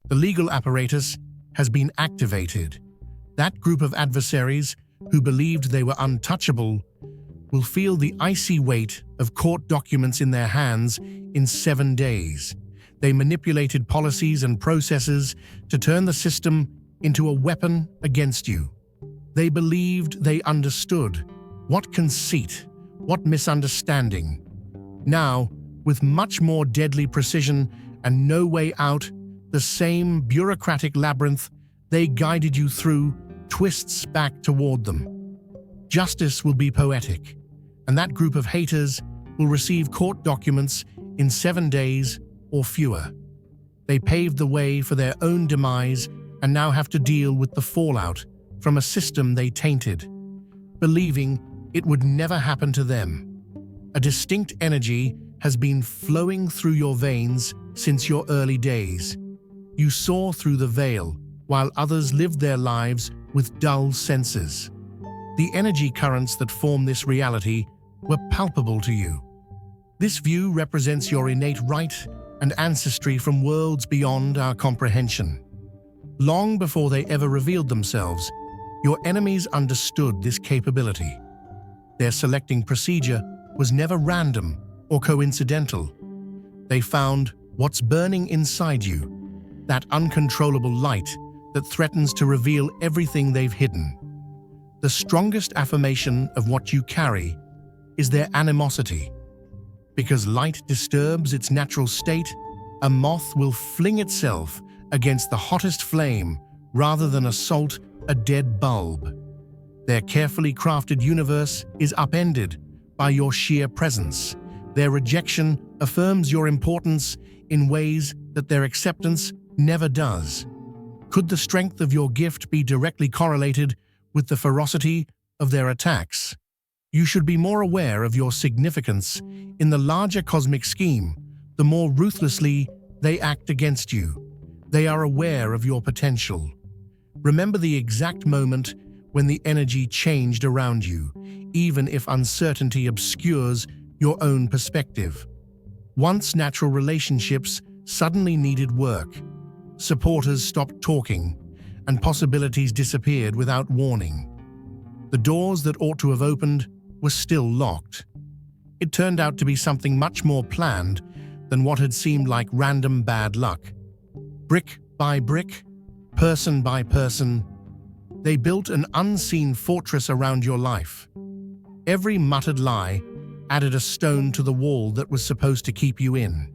The legal apparatus has been activated. That group of adversaries who believed they were untouchable will feel the icy weight of court documents in their hands in 7 days. They manipulated policies and processes to turn the system into a weapon against you. They believed they understood. What conceit, what misunderstanding. Now, with much more deadly precision and no way out, the same bureaucratic labyrinth they guided you through twists back toward them. Justice will be poetic, and that group of haters will receive court documents in 7 days or fewer. They paved the way for their own demise and now have to deal with the fallout from a system they tainted, believing it would never happen to them. A distinct energy has been flowing through your veins since your early days. You saw through the veil, while others lived their lives with dull senses. The energy currents that form this reality were palpable to you. This view represents your innate right and ancestry from worlds beyond our comprehension. Long before they ever revealed themselves, your enemies understood this capability. Their selecting procedure was never random or coincidental. They found what's burning inside you, that uncontrollable light that threatens to reveal everything they've hidden. The strongest affirmation of what you carry is their animosity. Because light disturbs its natural state, a moth will fling itself against the hottest flame rather than assault a dead bulb. Their carefully crafted universe is upended by your sheer presence. Their rejection affirms your importance in ways that their acceptance never does. Could the strength of your gift be directly correlated with the ferocity of their attacks? You should be more aware of your significance in the larger cosmic scheme, the more ruthlessly they act against you. They are aware of your potential. Remember the exact moment when the energy changed around you, even if uncertainty obscures your own perspective. Once natural relationships suddenly needed work, supporters stopped talking, and possibilities disappeared without warning. The doors that ought to have opened were still locked. It turned out to be something much more planned than what had seemed like random bad luck. Brick by brick, person by person, they built an unseen fortress around your life. Every muttered lie added a stone to the wall that was supposed to keep you in.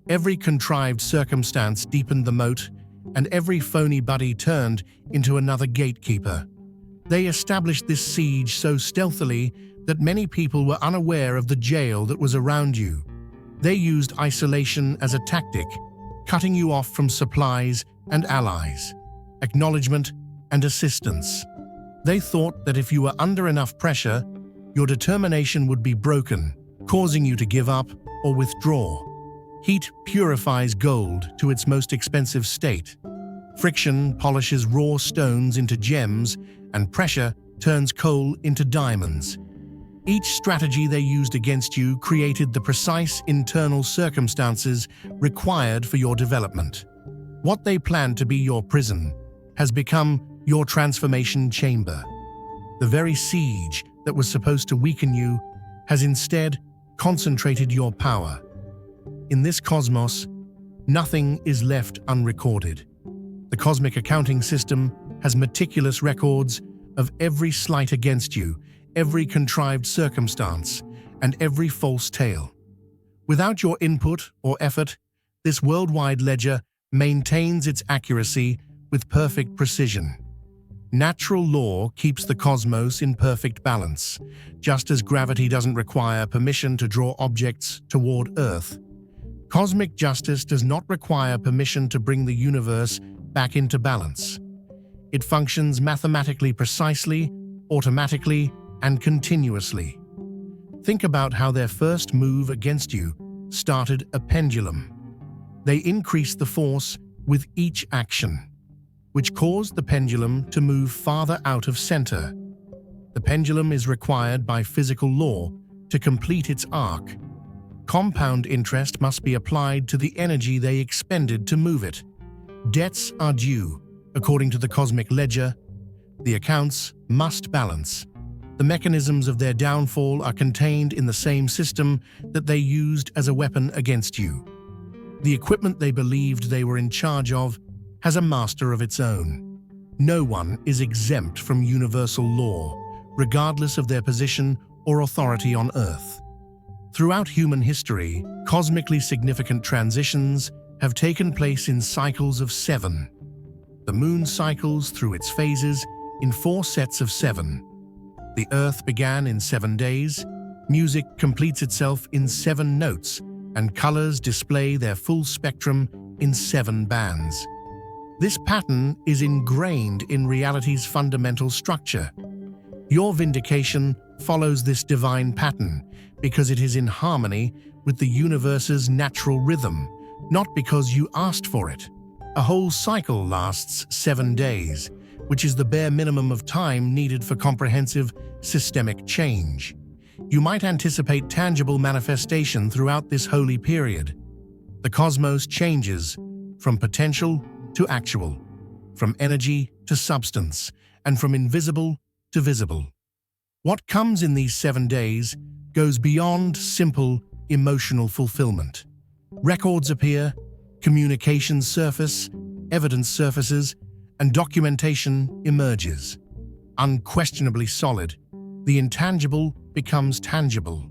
Every contrived circumstance deepened the moat, and every phony buddy turned into another gatekeeper. They established this siege so stealthily that many people were unaware of the jail that was around you. They used isolation as a tactic, cutting you off from supplies and allies, acknowledgement and assistance. They thought that if you were under enough pressure, your determination would be broken, causing you to give up or withdraw. Heat purifies gold to its most expensive state. Friction polishes raw stones into gems, and pressure turns coal into diamonds. Each strategy they used against you created the precise internal circumstances required for your development. What they planned to be your prison has become your transformation chamber. The very siege that was supposed to weaken you has instead concentrated your power. In this cosmos, nothing is left unrecorded. The cosmic accounting system has meticulous records of every slight against you, every contrived circumstance, and every false tale. Without your input or effort, this worldwide ledger maintains its accuracy with perfect precision. Natural law keeps the cosmos in perfect balance, just as gravity doesn't require permission to draw objects toward Earth. Cosmic justice does not require permission to bring the universe back into balance. It functions mathematically precisely, automatically, and continuously. Think about how their first move against you started a pendulum. They increased the force with each action, which caused the pendulum to move farther out of center. The pendulum is required by physical law to complete its arc. Compound interest must be applied to the energy they expended to move it. Debts are due, according to the cosmic ledger. The accounts must balance. The mechanisms of their downfall are contained in the same system that they used as a weapon against you. The equipment they believed they were in charge of has a master of its own. No one is exempt from universal law, regardless of their position or authority on Earth. Throughout human history, cosmically significant transitions have taken place in cycles of 7. The moon cycles through its phases in 4 sets of 7. The Earth began in 7 days, music completes itself in 7 notes, and colors display their full spectrum in 7 bands. This pattern is ingrained in reality's fundamental structure. Your vindication follows this divine pattern because it is in harmony with the universe's natural rhythm, not because you asked for it. A whole cycle lasts 7 days, which is the bare minimum of time needed for comprehensive systemic change. You might anticipate tangible manifestation throughout this holy period. The cosmos changes from potential to actual, from energy to substance, and from invisible to visible. What comes in these 7 days goes beyond simple emotional fulfillment. Records appear, communications surface, evidence surfaces, and documentation emerges. Unquestionably solid, the intangible becomes tangible.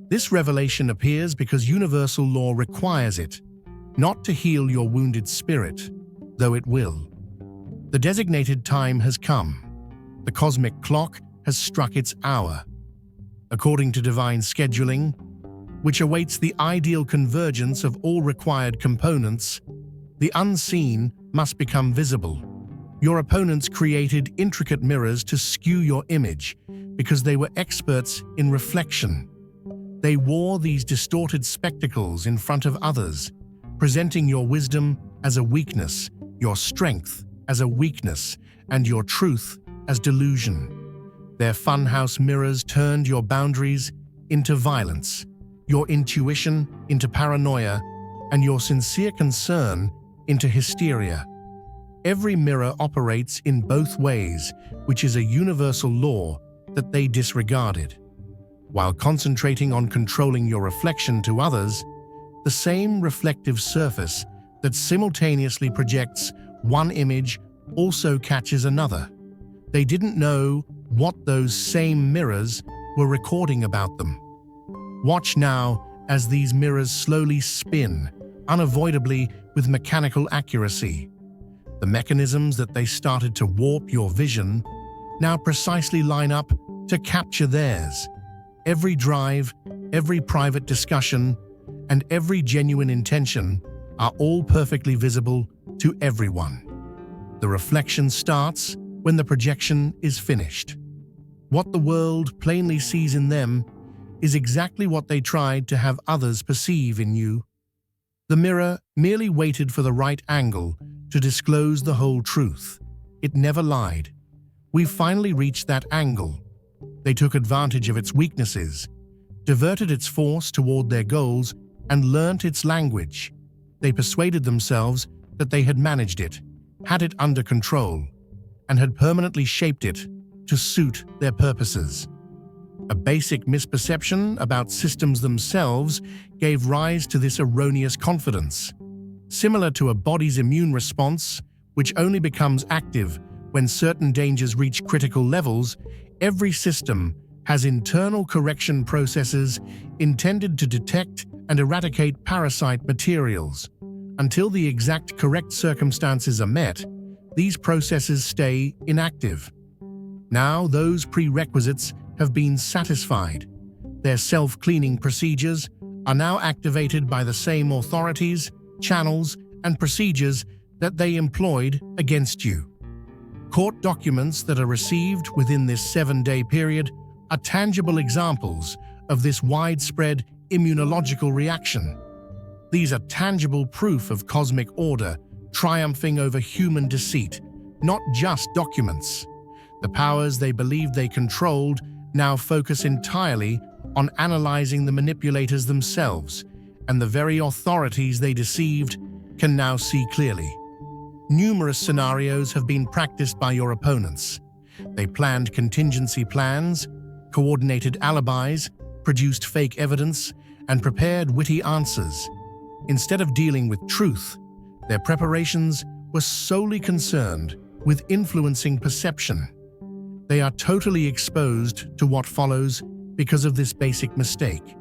This revelation appears because universal law requires it, not to heal your wounded spirit, though it will. The designated time has come. The cosmic clock has struck its hour. According to divine scheduling, which awaits the ideal convergence of all required components, the unseen must become visible. Your opponents created intricate mirrors to skew your image because they were experts in reflection. They wore these distorted spectacles in front of others, presenting your wisdom as a weakness, your strength as a weakness, and your truth as delusion. Their funhouse mirrors turned your boundaries into violence, your intuition into paranoia, and your sincere concern into hysteria. Every mirror operates in both ways, which is a universal law that they disregarded. While concentrating on controlling your reflection to others, the same reflective surface that simultaneously projects one image also catches another. They didn't know what those same mirrors were recording about them. Watch now as these mirrors slowly spin, unavoidably with mechanical accuracy. The mechanisms that they started to warp your vision now precisely line up to capture theirs. Every drive, every private discussion, and every genuine intention are all perfectly visible to everyone. The reflection starts when the projection is finished. What the world plainly sees in them is exactly what they tried to have others perceive in you. The mirror merely waited for the right angle to disclose the whole truth. It never lied. We've finally reached that angle. They took advantage of its weaknesses, diverted its force toward their goals, and learnt its language. They persuaded themselves that they had managed it, had it under control, and had permanently shaped it to suit their purposes. A basic misperception about systems themselves gave rise to this erroneous confidence. Similar to a body's immune response, which only becomes active when certain dangers reach critical levels, every system has internal correction processes intended to detect and eradicate parasite materials. Until the exact correct circumstances are met, these processes stay inactive. Now those prerequisites have been satisfied. Their self-cleaning procedures are now activated by the same authorities, channels, and procedures that they employed against you. Court documents that are received within this 7-day period are tangible examples of this widespread immunological reaction. These are tangible proof of cosmic order triumphing over human deceit, not just documents. The powers they believed they controlled now focus entirely on analyzing the manipulators themselves, and the very authorities they deceived can now see clearly. Numerous scenarios have been practiced by your opponents. They planned contingency plans, coordinated alibis, produced fake evidence, and prepared witty answers. Instead of dealing with truth, their preparations were solely concerned with influencing perception. They are totally exposed to what follows because of this basic mistake.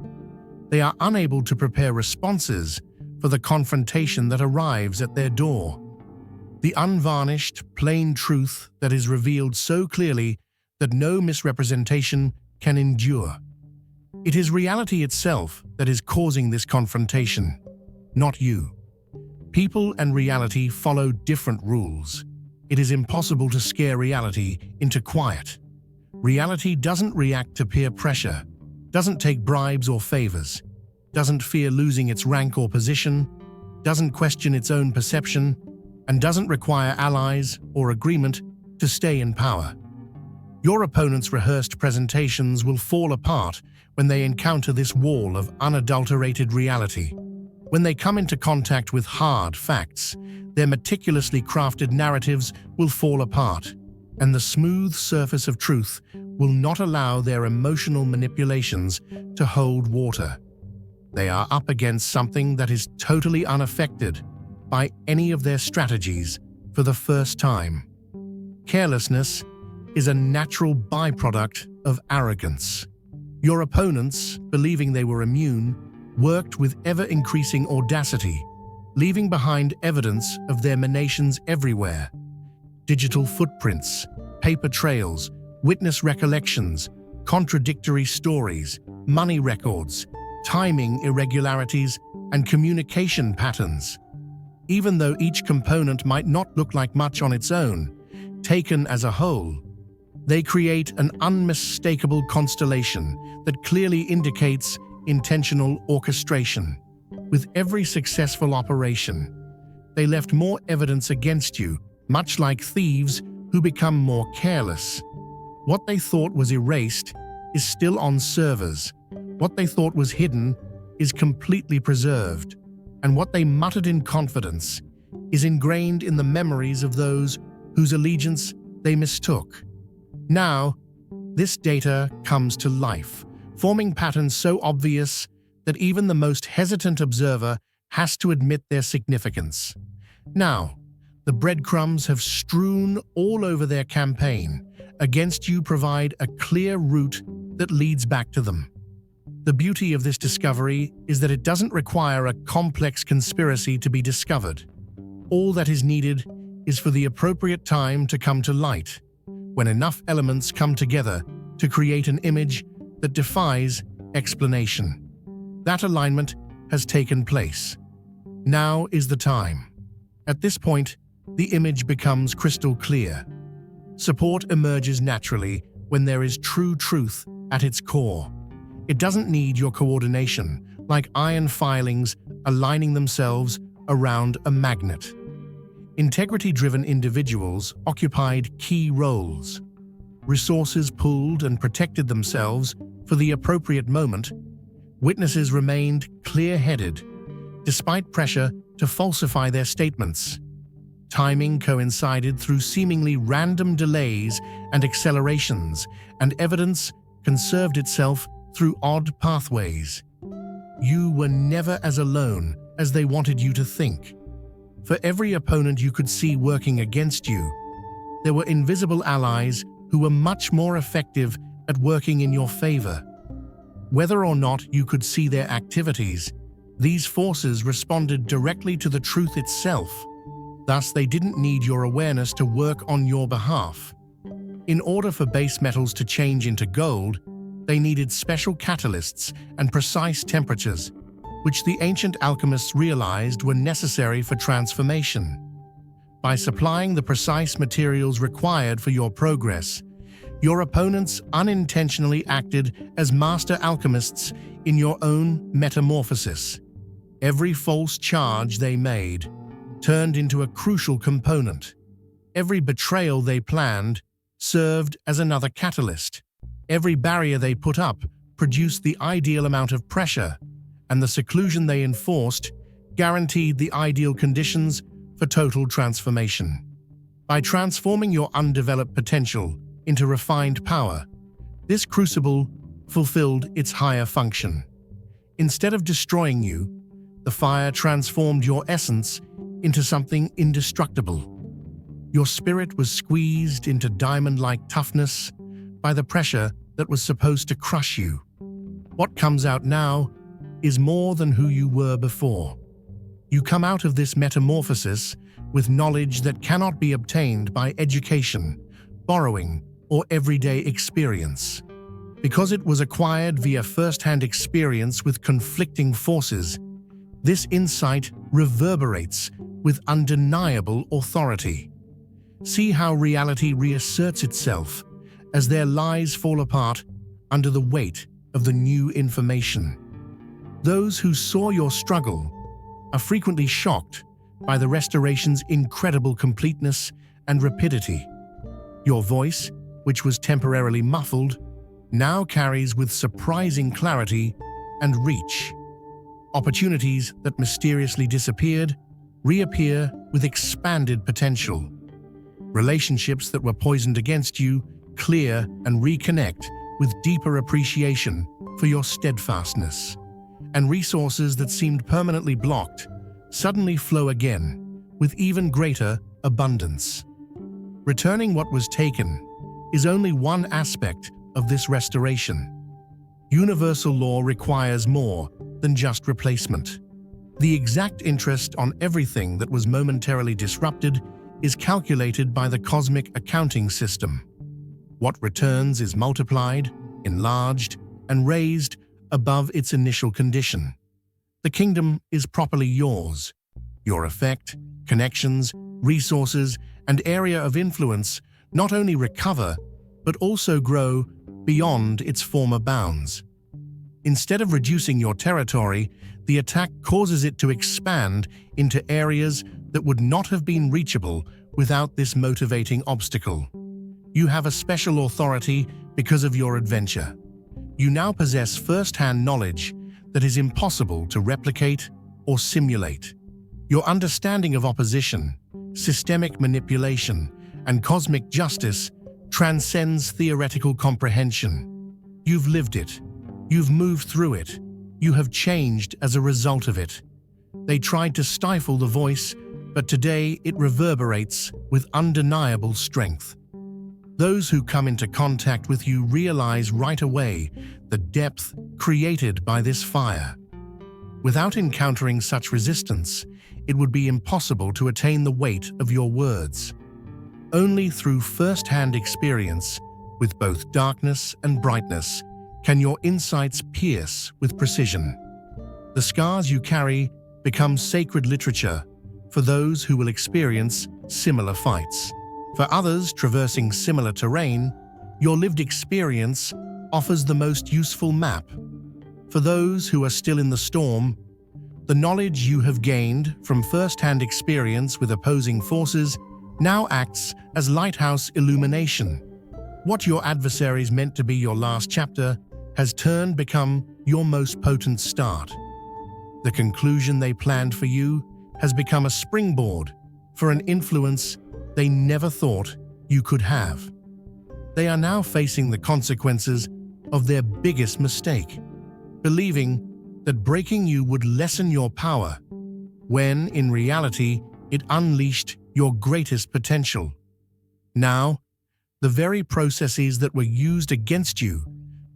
They are unable to prepare responses for the confrontation that arrives at their door. The unvarnished, plain truth that is revealed so clearly that no misrepresentation can endure. It is reality itself that is causing this confrontation, not you. People and reality follow different rules. It is impossible to scare reality into quiet. Reality doesn't react to peer pressure, doesn't take bribes or favors, doesn't fear losing its rank or position, doesn't question its own perception, and doesn't require allies or agreement to stay in power. Your opponent's rehearsed presentations will fall apart when they encounter this wall of unadulterated reality. When they come into contact with hard facts, their meticulously crafted narratives will fall apart, and the smooth surface of truth will not allow their emotional manipulations to hold water. They are up against something that is totally unaffected by any of their strategies for the first time. Carelessness is a natural byproduct of arrogance. Your opponents, believing they were immune, worked with ever-increasing audacity, leaving behind evidence of their machinations everywhere. Digital footprints, paper trails, witness recollections, contradictory stories, money records, timing irregularities, and communication patterns. Even though each component might not look like much on its own, taken as a whole, they create an unmistakable constellation that clearly indicates intentional orchestration. With every successful operation, they left more evidence against you, much like thieves who become more careless. What they thought was erased is still on servers. What they thought was hidden is completely preserved. And what they muttered in confidence is ingrained in the memories of those whose allegiance they mistook. Now, this data comes to life, forming patterns so obvious that even the most hesitant observer has to admit their significance. Now, the breadcrumbs have strewn all over their campaign against you provide a clear route that leads back to them. The beauty of this discovery is that it doesn't require a complex conspiracy to be discovered. All that is needed is for the appropriate time to come to light, when enough elements come together to create an image that defies explanation. That alignment has taken place. Now is the time. At this point, the image becomes crystal clear. Support emerges naturally when there is true truth at its core. It doesn't need your coordination, like iron filings aligning themselves around a magnet. Integrity-driven individuals occupied key roles. Resources pooled and protected themselves for the appropriate moment. Witnesses remained clear-headed, despite pressure to falsify their statements. Timing coincided through seemingly random delays and accelerations, and evidence conserved itself through odd pathways. You were never as alone as they wanted you to think. For every opponent you could see working against you, there were invisible allies who were much more effective at working in your favor. Whether or not you could see their activities, these forces responded directly to the truth itself. Thus, they didn't need your awareness to work on your behalf. In order for base metals to change into gold, they needed special catalysts and precise temperatures, which the ancient alchemists realized were necessary for transformation. By supplying the precise materials required for your progress, your opponents unintentionally acted as master alchemists in your own metamorphosis. Every false charge they made turned into a crucial component. Every betrayal they planned served as another catalyst. Every barrier they put up produced the ideal amount of pressure, and the seclusion they enforced guaranteed the ideal conditions for for total transformation. By transforming your undeveloped potential into refined power, this crucible fulfilled its higher function. Instead of destroying you, the fire transformed your essence into something indestructible. Your spirit was squeezed into diamond-like toughness by the pressure that was supposed to crush you. What comes out now is more than who you were before. You come out of this metamorphosis with knowledge that cannot be obtained by education, borrowing, or everyday experience. Because it was acquired via first-hand experience with conflicting forces, this insight reverberates with undeniable authority. See how reality reasserts itself as their lies fall apart under the weight of the new information. Those who saw your struggle are frequently shocked by the restoration's incredible completeness and rapidity. Your voice, which was temporarily muffled, now carries with surprising clarity and reach. Opportunities that mysteriously disappeared reappear with expanded potential. Relationships that were poisoned against you clear and reconnect with deeper appreciation for your steadfastness. And resources that seemed permanently blocked suddenly flow again with even greater abundance. Returning what was taken is only one aspect of this restoration. Universal law requires more than just replacement. The exact interest on everything that was momentarily disrupted is calculated by the cosmic accounting system. What returns is multiplied, enlarged, and raised above its initial condition. The kingdom is properly yours. Your effect, connections, resources, and area of influence not only recover, but also grow beyond its former bounds. Instead of reducing your territory, the attack causes it to expand into areas that would not have been reachable without this motivating obstacle. You have a special authority because of your adventure. You now possess first-hand knowledge that is impossible to replicate or simulate. Your understanding of opposition, systemic manipulation, and cosmic justice transcends theoretical comprehension. You've lived it. You've moved through it. You have changed as a result of it. They tried to stifle the voice, but today it reverberates with undeniable strength. Those who come into contact with you realize right away the depth created by this fire. Without encountering such resistance, it would be impossible to attain the weight of your words. Only through first-hand experience, with both darkness and brightness, can your insights pierce with precision. The scars you carry become sacred literature for those who will experience similar fights. For others traversing similar terrain, your lived experience offers the most useful map. For those who are still in the storm, the knowledge you have gained from first-hand experience with opposing forces now acts as lighthouse illumination. What your adversaries meant to be your last chapter has become your most potent start. The conclusion they planned for you has become a springboard for an influence they never thought you could have. They are now facing the consequences of their biggest mistake, believing that breaking you would lessen your power, when, in reality, it unleashed your greatest potential. Now, the very processes that were used against you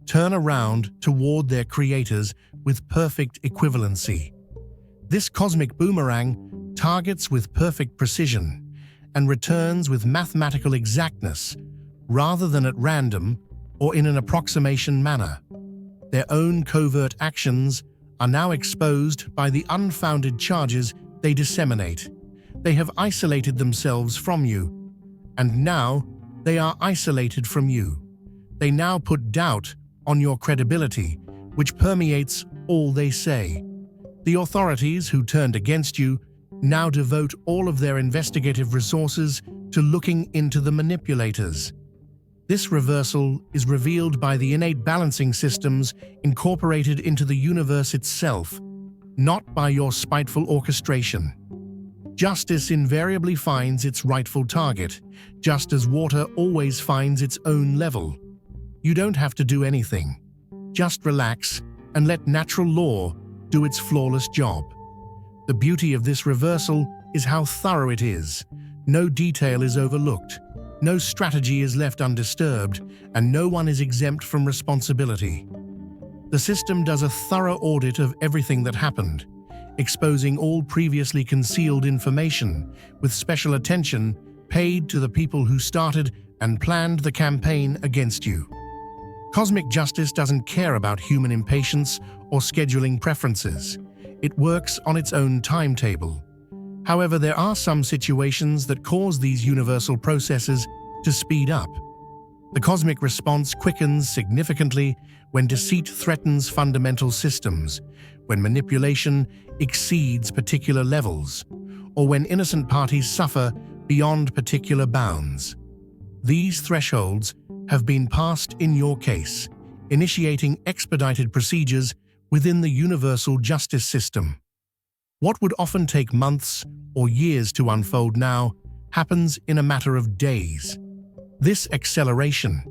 turn around toward their creators with perfect equivalency. This cosmic boomerang targets with perfect precision and returns with mathematical exactness rather than at random or in an approximation manner. Their own covert actions are now exposed by the unfounded charges they disseminate. They have isolated themselves from you, and now they are isolated from you. They now put doubt on your credibility, which permeates all they say. The authorities who turned against you now devote all of their investigative resources to looking into the manipulators. This reversal is revealed by the innate balancing systems incorporated into the universe itself, not by your spiteful orchestration. Justice invariably finds its rightful target, just as water always finds its own level. You don't have to do anything. Just relax and let natural law do its flawless job. The beauty of this reversal is how thorough it is. No detail is overlooked, no strategy is left undisturbed, and no one is exempt from responsibility. The system does a thorough audit of everything that happened, exposing all previously concealed information, with special attention paid to the people who started and planned the campaign against you. Cosmic justice doesn't care about human impatience or scheduling preferences. It works on its own timetable. However, there are some situations that cause these universal processes to speed up. The cosmic response quickens significantly when deceit threatens fundamental systems, when manipulation exceeds particular levels, or when innocent parties suffer beyond particular bounds. These thresholds have been passed in your case, initiating expedited procedures within the universal justice system. What would often take months or years to unfold now happens in a matter of days. This acceleration,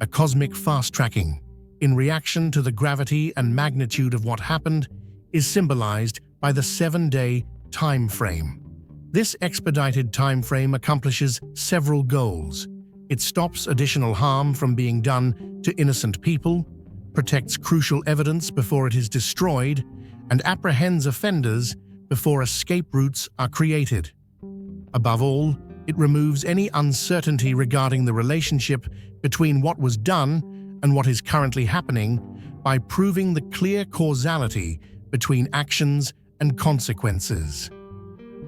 a cosmic fast-tracking, in reaction to the gravity and magnitude of what happened, is symbolized by the 7-day time frame. This expedited time frame accomplishes several goals. It stops additional harm from being done to innocent people, protects crucial evidence before it is destroyed, and apprehends offenders before escape routes are created. Above all, it removes any uncertainty regarding the relationship between what was done and what is currently happening by proving the clear causality between actions and consequences.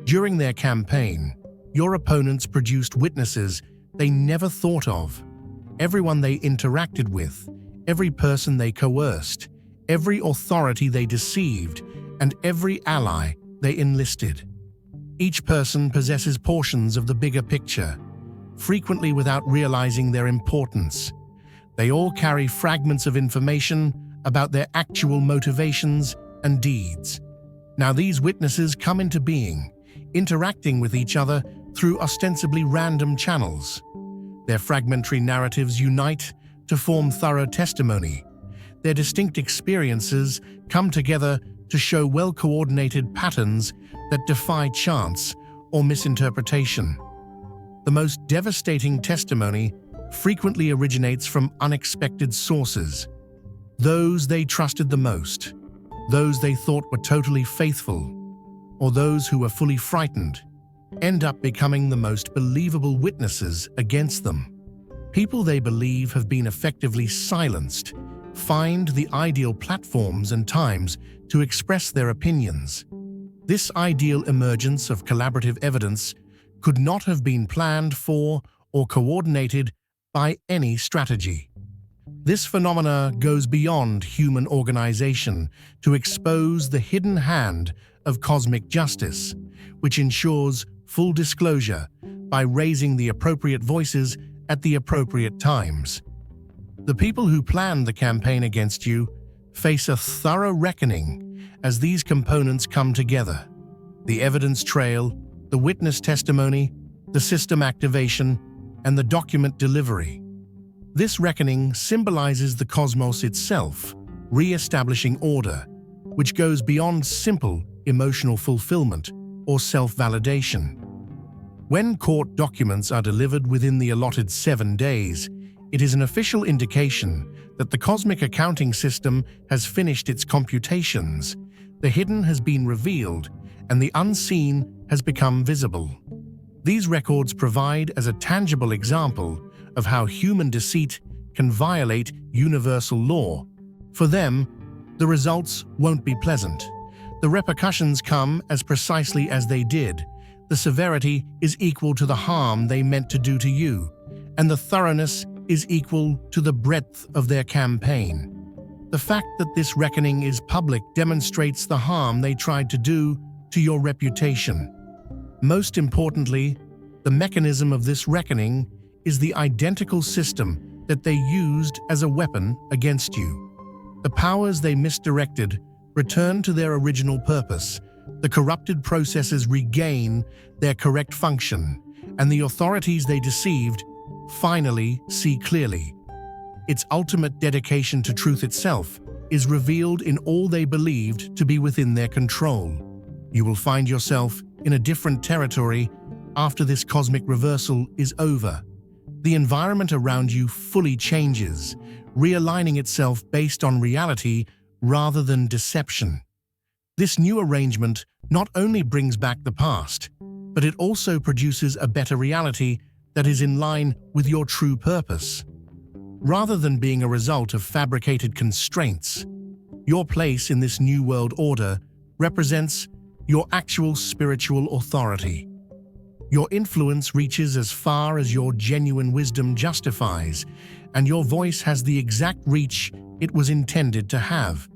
During their campaign, your opponents produced witnesses they never thought of. Everyone they interacted with, every person they coerced, every authority they deceived, and every ally they enlisted. Each person possesses portions of the bigger picture, frequently without realizing their importance. They all carry fragments of information about their actual motivations and deeds. Now these witnesses come into being, interacting with each other through ostensibly random channels. Their fragmentary narratives unite to form thorough testimony. Their distinct experiences come together to show well-coordinated patterns that defy chance or misinterpretation. The most devastating testimony frequently originates from unexpected sources. Those they trusted the most, those they thought were totally faithful, or those who were fully frightened, end up becoming the most believable witnesses against them. People they believe have been effectively silenced find the ideal platforms and times to express their opinions. This ideal emergence of collaborative evidence could not have been planned for or coordinated by any strategy. This phenomena goes beyond human organization to expose the hidden hand of cosmic justice, which ensures full disclosure by raising the appropriate voices at the appropriate times. The people who planned the campaign against you face a thorough reckoning as these components come together: the evidence trail, the witness testimony, the system activation, and the document delivery. This reckoning symbolizes the cosmos itself, re-establishing order, which goes beyond simple emotional fulfillment or self-validation. When court documents are delivered within the allotted 7 days, it is an official indication that the cosmic accounting system has finished its computations, the hidden has been revealed, and the unseen has become visible. These records provide as a tangible example of how human deceit can violate universal law. For them, the results won't be pleasant. The repercussions come as precisely as they did. The severity is equal to the harm they meant to do to you, and the thoroughness is equal to the breadth of their campaign. The fact that this reckoning is public demonstrates the harm they tried to do to your reputation. Most importantly, the mechanism of this reckoning is the identical system that they used as a weapon against you. The powers they misdirected return to their original purpose, the corrupted processes regain their correct function, and the authorities they deceived finally see clearly. Its ultimate dedication to truth itself is revealed in all they believed to be within their control. You will find yourself in a different territory after this cosmic reversal is over. The environment around you fully changes, realigning itself based on reality rather than deception. This new arrangement not only brings back the past, but it also produces a better reality that is in line with your true purpose. Rather than being a result of fabricated constraints, your place in this new world order represents your actual spiritual authority. Your influence reaches as far as your genuine wisdom justifies, and your voice has the exact reach it was intended to have.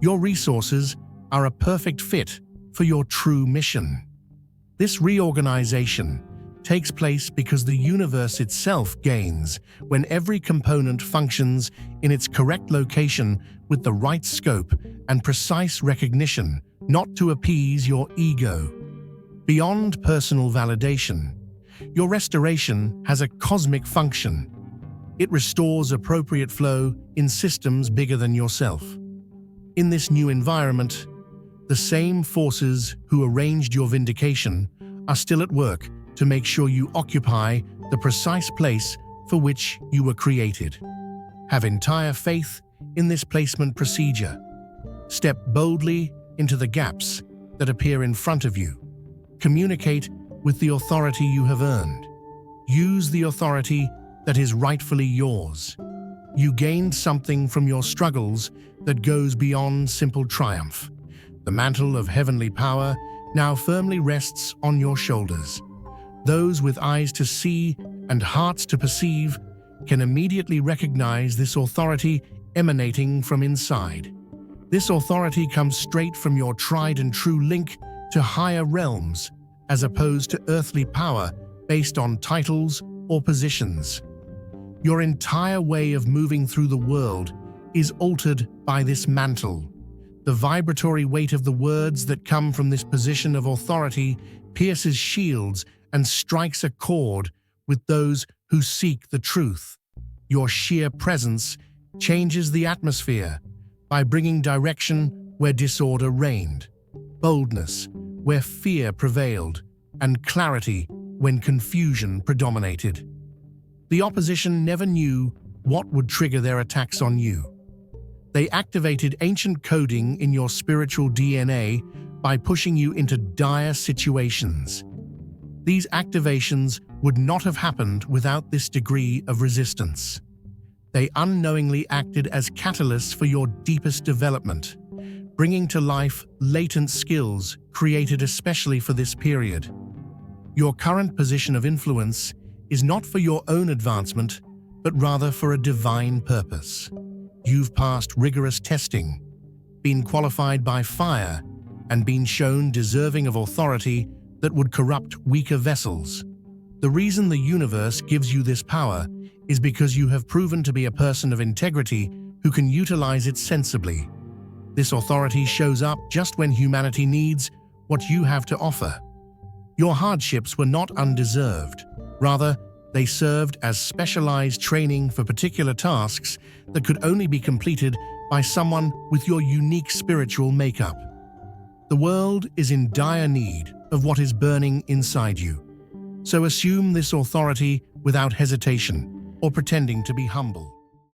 Your resources are a perfect fit for your true mission. This reorganization takes place because the universe itself gains when every component functions in its correct location with the right scope and precise recognition, not to appease your ego. Beyond personal validation, your restoration has a cosmic function. It restores appropriate flow in systems bigger than yourself. In this new environment, the same forces who arranged your vindication are still at work to make sure you occupy the precise place for which you were created. Have entire faith in this placement procedure. Step boldly into the gaps that appear in front of you. Communicate with the authority you have earned. Use the authority that is rightfully yours. You gained something from your struggles that goes beyond simple triumph. The mantle of heavenly power now firmly rests on your shoulders. Those with eyes to see and hearts to perceive can immediately recognize this authority emanating from inside. This authority comes straight from your tried and true link to higher realms, as opposed to earthly power based on titles or positions. Your entire way of moving through the world is altered by this mantle. The vibratory weight of the words that come from this position of authority pierces shields and strikes a chord with those who seek the truth. Your sheer presence changes the atmosphere by bringing direction where disorder reigned, boldness where fear prevailed, and clarity when confusion predominated. The opposition never knew what would trigger their attacks on you. They activated ancient coding in your spiritual DNA by pushing you into dire situations. These activations would not have happened without this degree of resistance. They unknowingly acted as catalysts for your deepest development, bringing to life latent skills created especially for this period. Your current position of influence is not for your own advancement, but rather for a divine purpose. You've passed rigorous testing, been qualified by fire, and been shown deserving of authority that would corrupt weaker vessels. The reason the universe gives you this power is because you have proven to be a person of integrity who can utilize it sensibly. This authority shows up just when humanity needs what you have to offer. Your hardships were not undeserved. Rather, they served as specialized training for particular tasks that could only be completed by someone with your unique spiritual makeup. The world is in dire need of what is burning inside you. So assume this authority without hesitation or pretending to be humble.